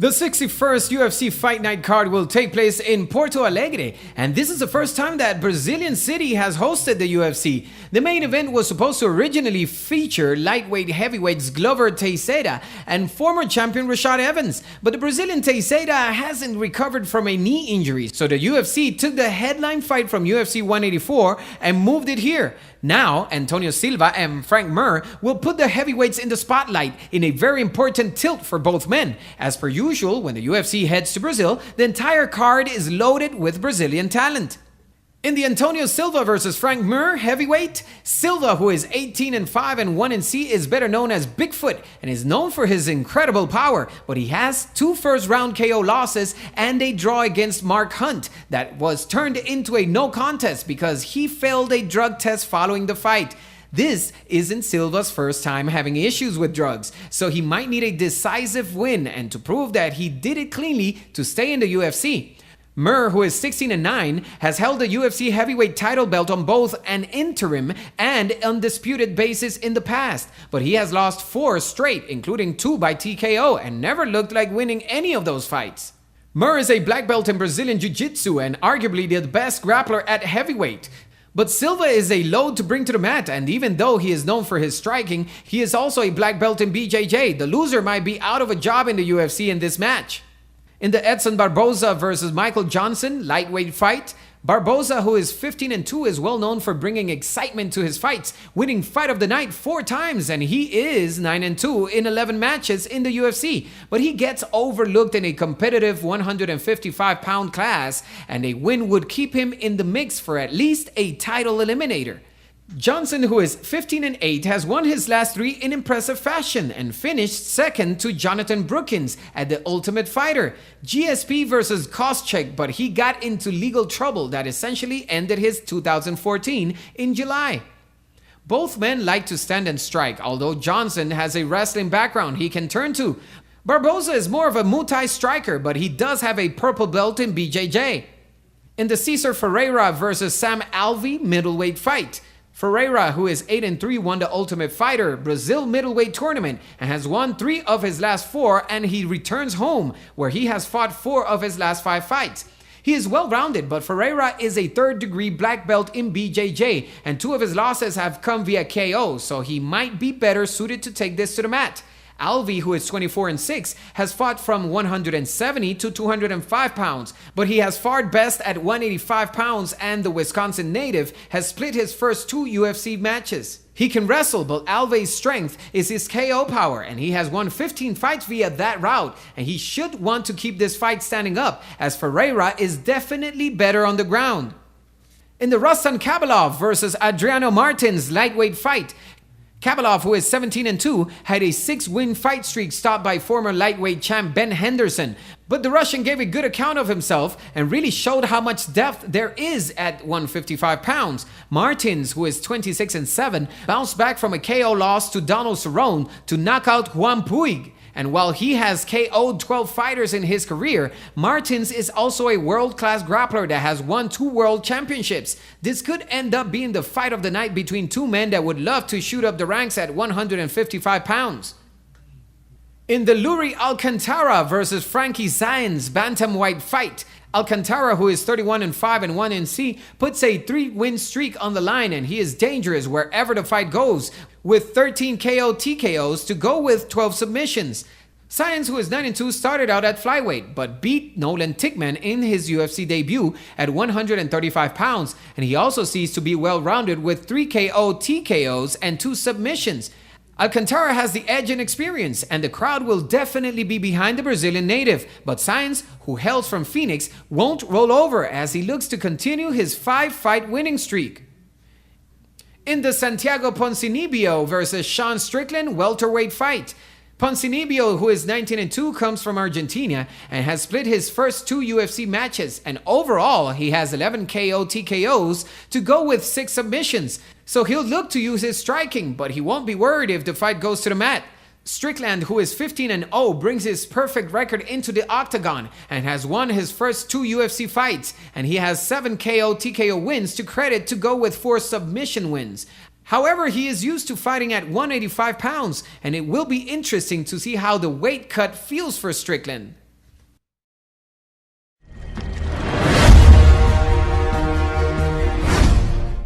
The 61st UFC Fight Night card will take place in Porto Alegre, and this is the first time that Brazilian city has hosted the UFC. The main event was supposed to originally feature lightweight heavyweights Glover Teixeira and former champion Rashad Evans, but the Brazilian Teixeira hasn't recovered from a knee injury, so the UFC took the headline fight from UFC 184 and moved it here. Now, Antonio Silva and Frank Mir will put the heavyweights in the spotlight in a very important tilt for both men. As per usual, when the UFC heads to Brazil, the entire card is loaded with Brazilian talent. In the Antonio Silva versus Frank Mir heavyweight, Silva, who is 18-5 and 1-C, is better known as Bigfoot and is known for his incredible power, but he has 2 first-round KO losses and a draw against Mark Hunt that was turned into a no contest because he failed a drug test following the fight. This isn't Silva's first time having issues with drugs, so he might need a decisive win and to prove that he did it cleanly to stay in the UFC. Mir, who is 16-9, has held the UFC heavyweight title belt on both an interim and undisputed basis in the past, but he has lost 4 straight, including 2 by TKO, and never looked like winning any of those fights. Mir is a black belt in Brazilian Jiu-Jitsu and arguably the best grappler at heavyweight. But Silva is a load to bring to the mat, and even though he is known for his striking, he is also a black belt in BJJ. The loser might be out of a job in the UFC in this match. In the Edson Barboza versus Michael Johnson lightweight fight, Barboza, who is 15-2, is well known for bringing excitement to his fights, winning Fight of the Night 4 times, and he is 9-2 in 11 matches in the UFC. But he gets overlooked in a competitive 155-pound class, and a win would keep him in the mix for at least a title eliminator. Johnson, who is 15-8, has won his last 3 in impressive fashion and finished second to Jonathan Brookins at the Ultimate Fighter. GSP versus Koscheck, but he got into legal trouble that essentially ended his 2014 in July. Both men like to stand and strike, although Johnson has a wrestling background he can turn to. Barboza is more of a Muay Thai striker, but he does have a purple belt in BJJ. In the Cesar Ferreira versus Sam Alvey middleweight fight, Ferreira, who is 8-3, won the Ultimate Fighter Brazil middleweight tournament and has won 3 of his last 4, and he returns home where he has fought 4 of his last 5 fights. He is well-rounded, but Ferreira is a 3rd-degree black belt in BJJ, and 2 of his losses have come via KO, so he might be better suited to take this to the mat. Alvey, who is 24-6, has fought from 170 to 205 pounds, but he has fared best at 185 pounds, and the Wisconsin native has split his first 2 UFC matches. He can wrestle, but Alvey's strength is his KO power, and he has won 15 fights via that route, and he should want to keep this fight standing up, as Ferreira is definitely better on the ground. In the Ruslan Khabilov versus Adriano Martins lightweight fight, Khabilov, who is 17-2, had a 6-win fight streak stopped by former lightweight champ Ben Henderson. But the Russian gave a good account of himself and really showed how much depth there is at 155 pounds. Martins, who is 26-7, bounced back from a KO loss to Donald Cerrone to knock out Juan Puig. And while he has KO'd 12 fighters in his career, Martins is also a world-class grappler that has won 2 world championships. This could end up being the fight of the night between 2 men that would love to shoot up the ranks at 155 pounds. In the Luri Alcantara versus Frankie Saenz bantamweight fight, Alcantara, who is 31-5 and 1-C, puts a 3-win streak on the line, and he is dangerous wherever the fight goes, with 13 KO TKOs to go with 12 submissions. Saenz, who is 9-2, started out at flyweight, but beat Nolan Tickman in his UFC debut at 135 pounds, and he also seems to be well-rounded with 3 KO TKOs and 2 submissions. Alcantara has the edge in experience, and the crowd will definitely be behind the Brazilian native, but Saenz, who hails from Phoenix, won't roll over as he looks to continue his 5-fight winning streak. In the Santiago Ponzinibbio versus Sean Strickland welterweight fight, Ponzinibbio, who is 19-2, comes from Argentina and has split his first 2 UFC matches, and overall he has 11 KO TKOs to go with 6 submissions. So he'll look to use his striking, but he won't be worried if the fight goes to the mat. Strickland, who is 15-0, brings his perfect record into the octagon and has won his first 2 UFC fights, and he has 7 KO TKO wins to credit to go with 4 submission wins. However, he is used to fighting at 185 pounds, and it will be interesting to see how the weight cut feels for Strickland.